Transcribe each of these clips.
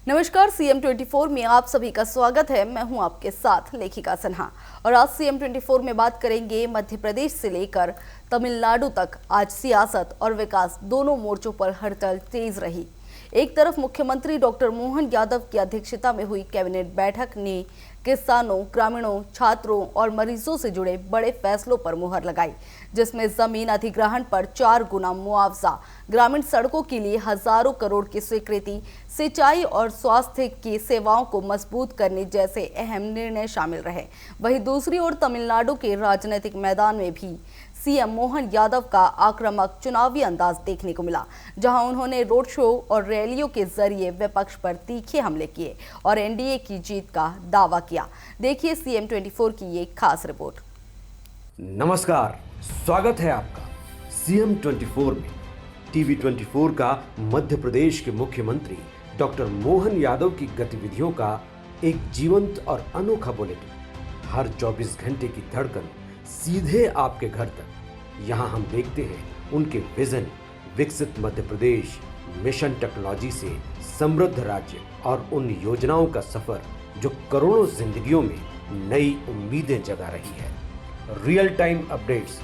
नमस्कार, CM 24 में आप सभी का स्वागत है। मैं हूं आपके साथ लेखिका सिन्हा और आज CM 24 में बात करेंगे मध्य प्रदेश से लेकर तमिलनाडु तक। आज सियासत और विकास दोनों मोर्चों पर हड़ताल तेज रही। एक तरफ मुख्यमंत्री डॉक्टर मोहन यादव की अध्यक्षता में हुई कैबिनेट बैठक ने किसानों, ग्रामीणों, छात्रों और मरीजों से जुड़े बड़े फैसलों पर मुहर लगाई, जिसमें जमीन अधिग्रहण पर 4 गुना मुआवजा, ग्रामीण सड़कों के लिए हजारों करोड़ की स्वीकृति, सिंचाई और स्वास्थ्य की सेवाओं को मजबूत करने जैसे अहम निर्णय शामिल रहे। वहीं दूसरी ओर तमिलनाडु के राजनीतिक मैदान में भी CM मोहन यादव का आक्रामक चुनावी अंदाज देखने को मिला, जहां उन्होंने रोड शो और रैलियों के जरिए विपक्ष पर तीखे हमले किए और NDA की जीत का दावा किया। देखिए CM 24 की ये खास रिपोर्ट। नमस्कार, स्वागत है आपका CM 24 में। TV 24 का मध्य प्रदेश के मुख्यमंत्री डॉक्टर मोहन यादव की गतिविधियों का एक जीवंत और अनोखा बुलेटिन। हर 24 घंटे की धड़कन सीधे आपके घर तक। यहाँ हम देखते हैं उनके विजन, विकसित मध्य प्रदेश, मिशन टेक्नोलॉजी से समृद्ध राज्य और उन योजनाओं का सफर जो करोड़ों जिंदगियों में नई उम्मीदें जगा रही है। रियल टाइम अपडेट्स,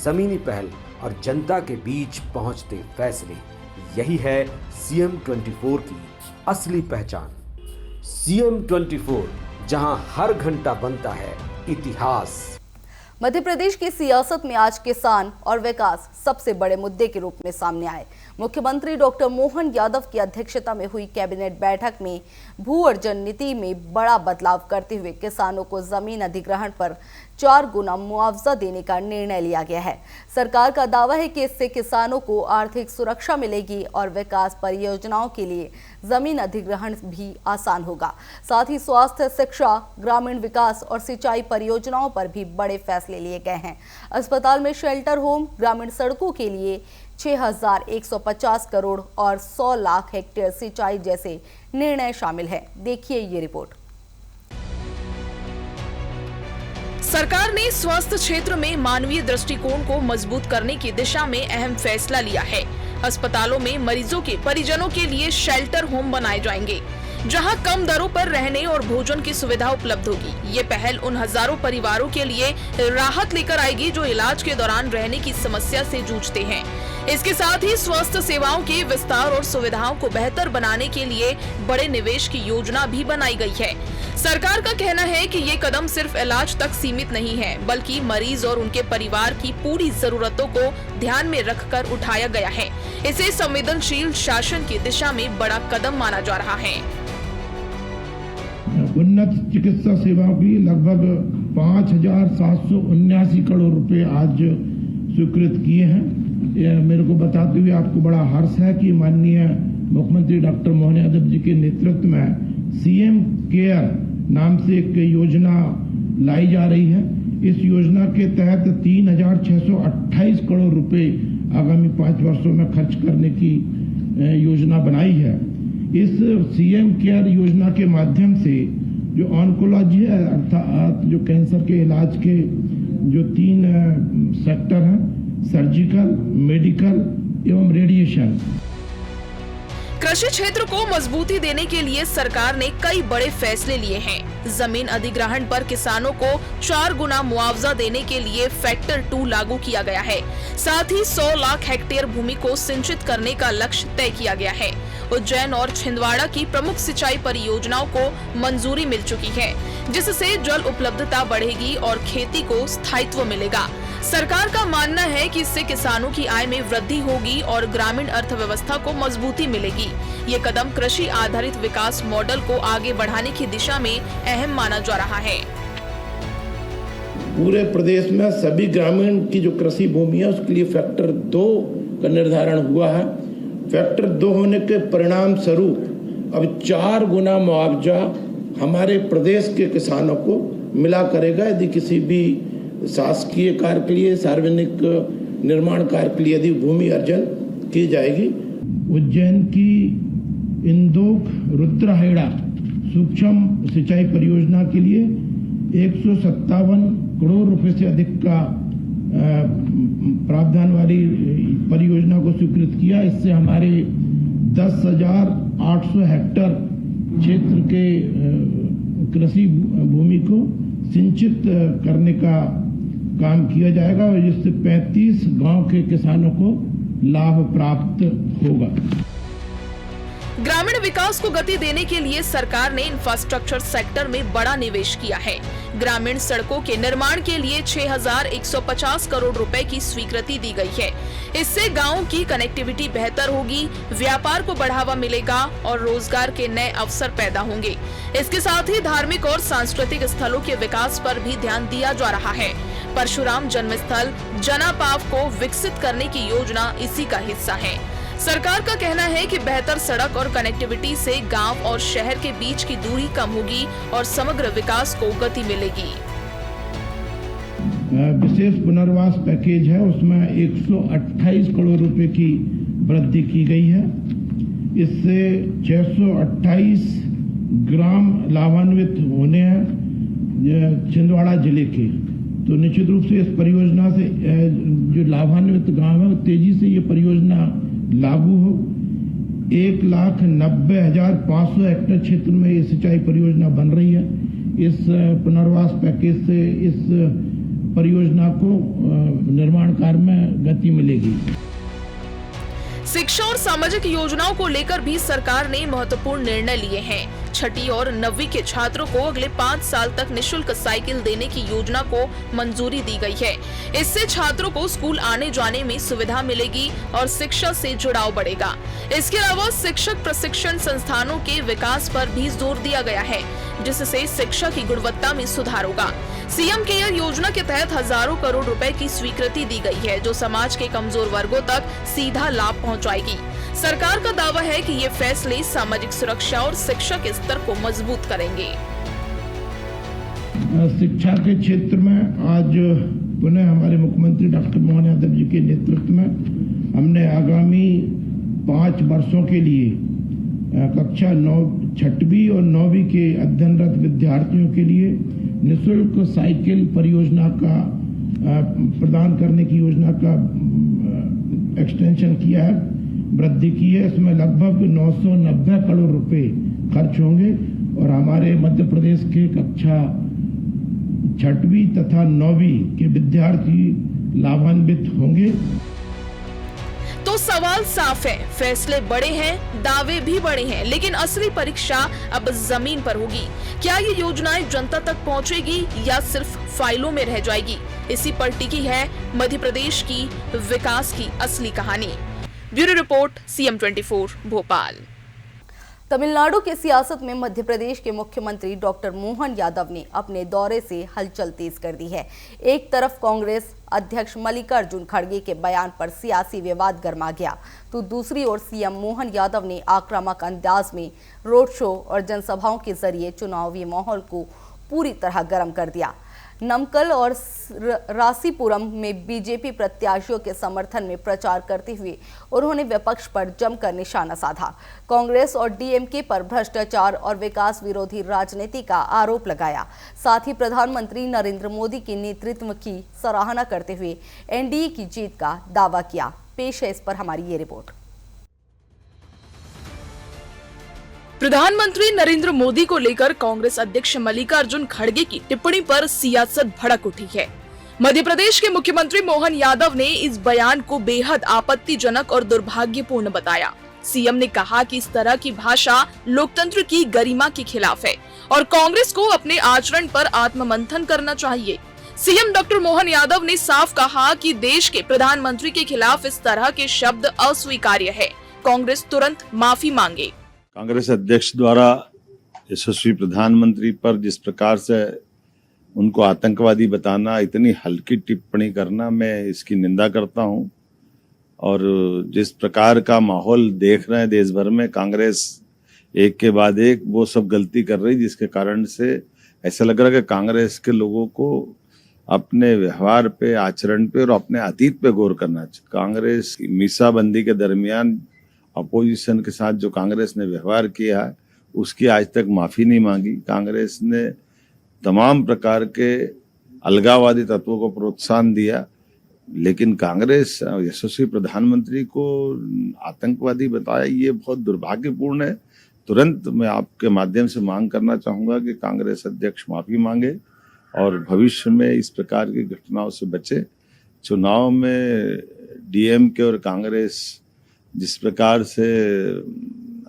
जमीनी पहल और जनता के बीच पहुंचते फैसले, यही है CM 24 की असली पहचान। CM 24, जहां हर घंटा बनता है इतिहास। मध्य प्रदेश की सियासत में आज किसान और विकास सबसे बड़े मुद्दे के रूप में सामने आए। मुख्यमंत्री डॉक्टर मोहन यादव की अध्यक्षता में हुई कैबिनेट बैठक में भू अर्जन नीति में बड़ा बदलाव करते हुए किसानों को जमीन अधिग्रहण पर 4 गुना मुआवजा देने का निर्णय लिया गया है। सरकार का दावा है कि इससे किसानों को आर्थिक सुरक्षा मिलेगी और विकास परियोजनाओं के लिए जमीन अधिग्रहण भी आसान होगा। साथ ही स्वास्थ्य, शिक्षा, ग्रामीण विकास और सिंचाई परियोजनाओं पर भी बड़े फैसले लिए गए हैं। अस्पताल में शेल्टर होम, ग्रामीण सड़कों के लिए 6,150 करोड़ और 100 लाख हेक्टेयर सिंचाई जैसे निर्णय शामिल है। देखिए ये रिपोर्ट। सरकार ने स्वास्थ्य क्षेत्र में मानवीय दृष्टिकोण को मजबूत करने की दिशा में अहम फैसला लिया है। अस्पतालों में मरीजों के परिजनों के लिए शेल्टर होम बनाए जाएंगे, जहां कम दरों पर रहने और भोजन की सुविधा उपलब्ध होगी। ये पहल उन हजारों परिवारों के लिए राहत लेकर आएगी जो इलाज के दौरान रहने की समस्या से जूझते हैं। इसके साथ ही स्वास्थ्य सेवाओं के विस्तार और सुविधाओं को बेहतर बनाने के लिए बड़े निवेश की योजना भी बनाई गई है। सरकार का कहना है कि ये कदम सिर्फ इलाज तक सीमित नहीं है, बल्कि मरीज और उनके परिवार की पूरी जरूरतों को ध्यान में रखकर उठाया गया है। इसे संवेदनशील शासन की दिशा में बड़ा कदम माना जा रहा है। उन्नत चिकित्सा सेवाओं की लगभग 5,779 करोड़ रुपए आज स्वीकृत किए हैं। मेरे को बताते हुए आपको बड़ा हर्ष है कि माननीय मुख्यमंत्री डॉक्टर मोहन यादव जी के नेतृत्व में CM केयर नाम से एक योजना लाई जा रही है। इस योजना के तहत 3,628 करोड़ रुपए आगामी 5 वर्षों में खर्च करने की योजना बनाई है। इस CM केयर योजना के माध्यम से जो ऑन्कोलॉजी है, अर्थात जो कैंसर के इलाज के जो 3 सेक्टर हैं, सर्जिकल, मेडिकल एवं रेडिएशन। कृषि क्षेत्र को मजबूती देने के लिए सरकार ने कई बड़े फैसले लिए हैं। जमीन अधिग्रहण पर किसानों को 4 गुना मुआवजा देने के लिए फैक्टर 2 लागू किया गया है। साथ ही 100 लाख हेक्टेयर भूमि को सिंचित करने का लक्ष्य तय किया गया है। उज्जैन और छिंदवाड़ा की प्रमुख सिंचाई परियोजनाओं को मंजूरी मिल चुकी है, जिससे जल उपलब्धता बढ़ेगी और खेती को स्थायित्व मिलेगा। सरकार का मानना है कि इससे किसानों की आय में वृद्धि होगी और ग्रामीण अर्थव्यवस्था को मजबूती मिलेगी। ये कदम कृषि आधारित विकास मॉडल को आगे बढ़ाने की दिशा में अहम माना जा रहा है। पूरे प्रदेश में सभी ग्रामीण की जो कृषि भूमि है उसके लिए फैक्टर 2 का निर्धारण हुआ है। फैक्टर 2 होने के परिणाम स्वरूप अब 4 गुना मुआवजा हमारे प्रदेश के किसानों को मिला करेगा। यदि किसी भी शासकीय कार्य के लिए, सार्वजनिक निर्माण कार्य के लिए यदि भूमि अर्जन की जाएगी। उज्जैन की इंदौख रुद्रहेड़ा सूक्ष्म सिंचाई परियोजना के लिए 157 करोड़ रुपए से अधिक का प्रावधान वाली परियोजना को स्वीकृत किया। इससे हमारे 10,800 हेक्टेयर क्षेत्र के कृषि भूमि को सिंचित करने का काम किया जाएगा और जिससे 35 गांव के किसानों को लाभ प्राप्त होगा। ग्रामीण विकास को गति देने के लिए सरकार ने इंफ्रास्ट्रक्चर सेक्टर में बड़ा निवेश किया है। ग्रामीण सड़कों के निर्माण के लिए 6,150 करोड़ रुपए की स्वीकृति दी गई है। इससे गांवों की कनेक्टिविटी बेहतर होगी, व्यापार को बढ़ावा मिलेगा और रोजगार के नए अवसर पैदा होंगे। इसके साथ ही धार्मिक और सांस्कृतिक स्थलों के विकास पर भी ध्यान दिया जा रहा है। परशुराम जन्मस्थल जनापाव को विकसित करने की योजना इसी का हिस्सा है। सरकार का कहना है कि बेहतर सड़क और कनेक्टिविटी से गांव और शहर के बीच की दूरी कम होगी और समग्र विकास को गति मिलेगी। विशेष पुनर्वास पैकेज है, उसमें 128 करोड़ रुपए की वृद्धि की गई है। इससे 628 ग्राम लाभान्वित होने हैं छिंदवाड़ा जिले के। तो निश्चित रूप से इस परियोजना से जो लाभान्वित गांव है तेजी से ये परियोजना लागू हो। 1,90,500 हेक्टेयर क्षेत्र में ये सिंचाई परियोजना बन रही है। इस पुनर्वास पैकेज से इस परियोजना को निर्माण कार्य में गति मिलेगी। शिक्षा और सामाजिक योजनाओं को लेकर भी सरकार ने महत्वपूर्ण निर्णय लिए हैं। छठी और 9वीं के छात्रों को अगले 5 साल तक निःशुल्क साइकिल देने की योजना को मंजूरी दी गई है। इससे छात्रों को स्कूल आने जाने में सुविधा मिलेगी और शिक्षा से जुड़ाव बढ़ेगा। इसके अलावा शिक्षक प्रशिक्षण संस्थानों के विकास पर भी जोर दिया गया है, जिससे शिक्षा की गुणवत्ता में सुधार होगा। सीएम केयर योजना के तहत हजारों करोड़ रुपए की स्वीकृति दी गई है, जो समाज के कमजोर वर्गों तक सीधा लाभ पहुंचाएगी। सरकार का दावा है कि ये फैसले सामाजिक सुरक्षा और शिक्षा के स्तर को मजबूत करेंगे। शिक्षा के क्षेत्र में आज पुनः हमारे मुख्यमंत्री डॉक्टर मोहन यादव जी के नेतृत्व में हमने आगामी 5 वर्षों के लिए कक्षा 6वीं और 9वीं के अध्ययनरत विद्यार्थियों के लिए निःशुल्क साइकिल परियोजना का प्रदान करने की योजना का एक्सटेंशन किया है, वृद्धि की है। इसमें लगभग 990 करोड़ रुपए खर्च होंगे और हमारे मध्य प्रदेश के कक्षा 6वीं तथा 9वीं के विद्यार्थी लाभान्वित होंगे। तो सवाल साफ है, फैसले बड़े हैं, दावे भी बड़े हैं, लेकिन असली परीक्षा अब जमीन पर होगी। क्या ये योजनाएं जनता तक पहुंचेगी या सिर्फ फाइलों में रह जाएगी? इसी पर टिकी है मध्य प्रदेश की विकास की असली कहानी। Bureau report CM24 Bhopal. Tamil Nadu की सियासत में मध्य प्रदेश के मुख्यमंत्री डॉक्टर मोहन यादव ने अपने दौरे से हलचल तेज कर दी है। एक तरफ कांग्रेस अध्यक्ष मल्लिकार्जुन खड़गे के बयान पर सियासी विवाद गर्मा गया, तो दूसरी ओर सीएम मोहन यादव ने आक्रामक अंदाज में रोड शो और जनसभाओं के जरिए चुनावी माहौल को पूरी तरह गर्म कर दिया। नमक्कल और रासीपुरम में बीजेपी प्रत्याशियों के समर्थन में प्रचार करते हुए उन्होंने विपक्ष पर जमकर निशाना साधा। कांग्रेस और डीएमके पर भ्रष्टाचार और विकास विरोधी राजनीति का आरोप लगाया। साथ ही प्रधानमंत्री नरेंद्र मोदी के नेतृत्व की सराहना करते हुए एनडीए की जीत का दावा किया। पेश है इस पर हमारी ये रिपोर्ट। प्रधानमंत्री नरेंद्र मोदी को लेकर कांग्रेस अध्यक्ष मल्लिकार्जुन खड़गे की टिप्पणी पर सियासत भड़क उठी है। मध्य प्रदेश के मुख्यमंत्री मोहन यादव ने इस बयान को बेहद आपत्तिजनक और दुर्भाग्यपूर्ण बताया। सीएम ने कहा कि इस तरह की भाषा लोकतंत्र की गरिमा के खिलाफ है और कांग्रेस को अपने आचरण पर आत्ममंथन करना चाहिए। सीएम डॉक्टर मोहन यादव ने साफ कहा कि देश के प्रधानमंत्री के खिलाफ इस तरह के शब्द अस्वीकार्य है। कांग्रेस तुरंत माफी मांगे। कांग्रेस अध्यक्ष द्वारा यशस्वी प्रधानमंत्री पर जिस प्रकार से उनको आतंकवादी बताना, इतनी हल्की टिप्पणी करना, मैं इसकी निंदा करता हूं। और जिस प्रकार का माहौल देख रहे हैं देश भर में, कांग्रेस एक के बाद एक वो सब गलती कर रही, जिसके कारण से ऐसा लग रहा है कि कांग्रेस के लोगों को अपने व्यवहार पे, आचरण पे और अपने अतीत पे गौर करना चाहिए। कांग्रेस की मीसाबंदी के दरमियान अपोजिशन के साथ जो कांग्रेस ने व्यवहार किया है उसकी आज तक माफी नहीं मांगी। कांग्रेस ने तमाम प्रकार के अलगाववादी तत्वों को प्रोत्साहन दिया, लेकिन कांग्रेस यशस्वी प्रधानमंत्री को आतंकवादी बताया, ये बहुत दुर्भाग्यपूर्ण है। तुरंत मैं आपके माध्यम से मांग करना चाहूंगा कि कांग्रेस अध्यक्ष माफी मांगे और भविष्य में इस प्रकार की घटनाओं से बचे। चुनाव में डीएमके और कांग्रेस जिस प्रकार से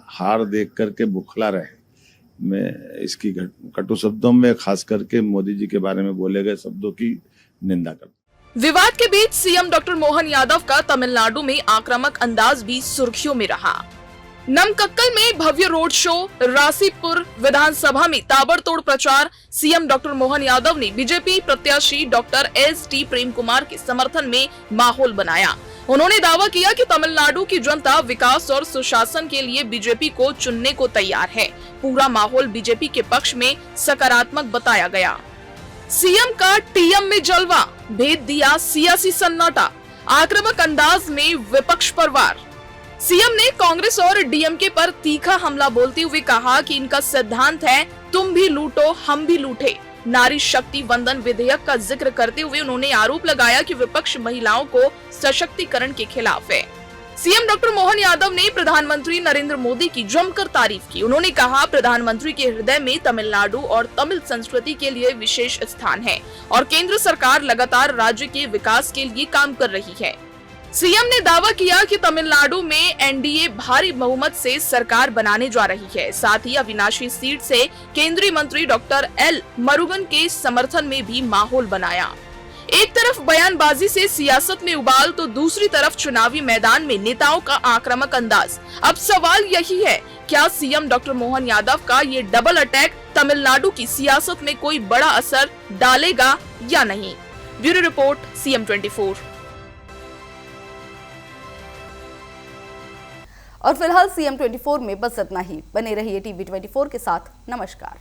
हार देख करके बुखला रहे, मैं इसकी कटु शब्दों में खास करके मोदी जी के बारे में बोले गए शब्दों की निंदा करता हूं। विवाद के बीच सीएम डॉक्टर मोहन यादव का तमिलनाडु में आक्रामक अंदाज भी सुर्खियों में रहा। नमक्कल में भव्य रोड शो, रासीपुर विधानसभा में ताबड़तोड़ प्रचार। सीएम डॉक्टर मोहन यादव ने बीजेपी प्रत्याशी डॉक्टर एस.टी. प्रेम कुमार के समर्थन में माहौल बनाया। उन्होंने दावा किया कि तमिलनाडु की जनता विकास और सुशासन के लिए बीजेपी को चुनने को तैयार है। पूरा माहौल बीजेपी के पक्ष में सकारात्मक बताया गया। सीएम का टीएम में जलवा, भेद दिया सियासी सन्नाटा, आक्रामक अंदाज में विपक्ष पर वार। सीएम ने कांग्रेस और डीएमके पर तीखा हमला बोलते हुए कहा कि इनका सिद्धांत है तुम भी लूटो हम भी लूटे। नारी शक्ति वंदन विधेयक का जिक्र करते हुए उन्होंने आरोप लगाया कि विपक्ष महिलाओं को सशक्तिकरण के खिलाफ है। सीएम डॉक्टर मोहन यादव ने प्रधानमंत्री नरेंद्र मोदी की जमकर तारीफ की। उन्होंने कहा प्रधानमंत्री के हृदय में तमिलनाडु और तमिल संस्कृति के लिए विशेष स्थान है और केंद्र सरकार लगातार राज्य के विकास के लिए काम कर रही है। सीएम ने दावा किया कि तमिलनाडु में एनडीए भारी बहुमत से सरकार बनाने जा रही है। साथ ही अविनाशी सीट से केंद्रीय मंत्री डॉक्टर एल मुरुगन के समर्थन में भी माहौल बनाया। एक तरफ बयानबाजी से सियासत में उबाल तो दूसरी तरफ चुनावी मैदान में नेताओं का आक्रामक अंदाज। अब सवाल यही है, क्या सीएम डॉक्टर मोहन यादव का ये डबल अटैक तमिलनाडु की सियासत में कोई बड़ा असर डालेगा या नहीं? Bureau report, CM 24। और फिलहाल CM 24 में बस इतना ही। बने रहिए TV 24 के साथ। नमस्कार।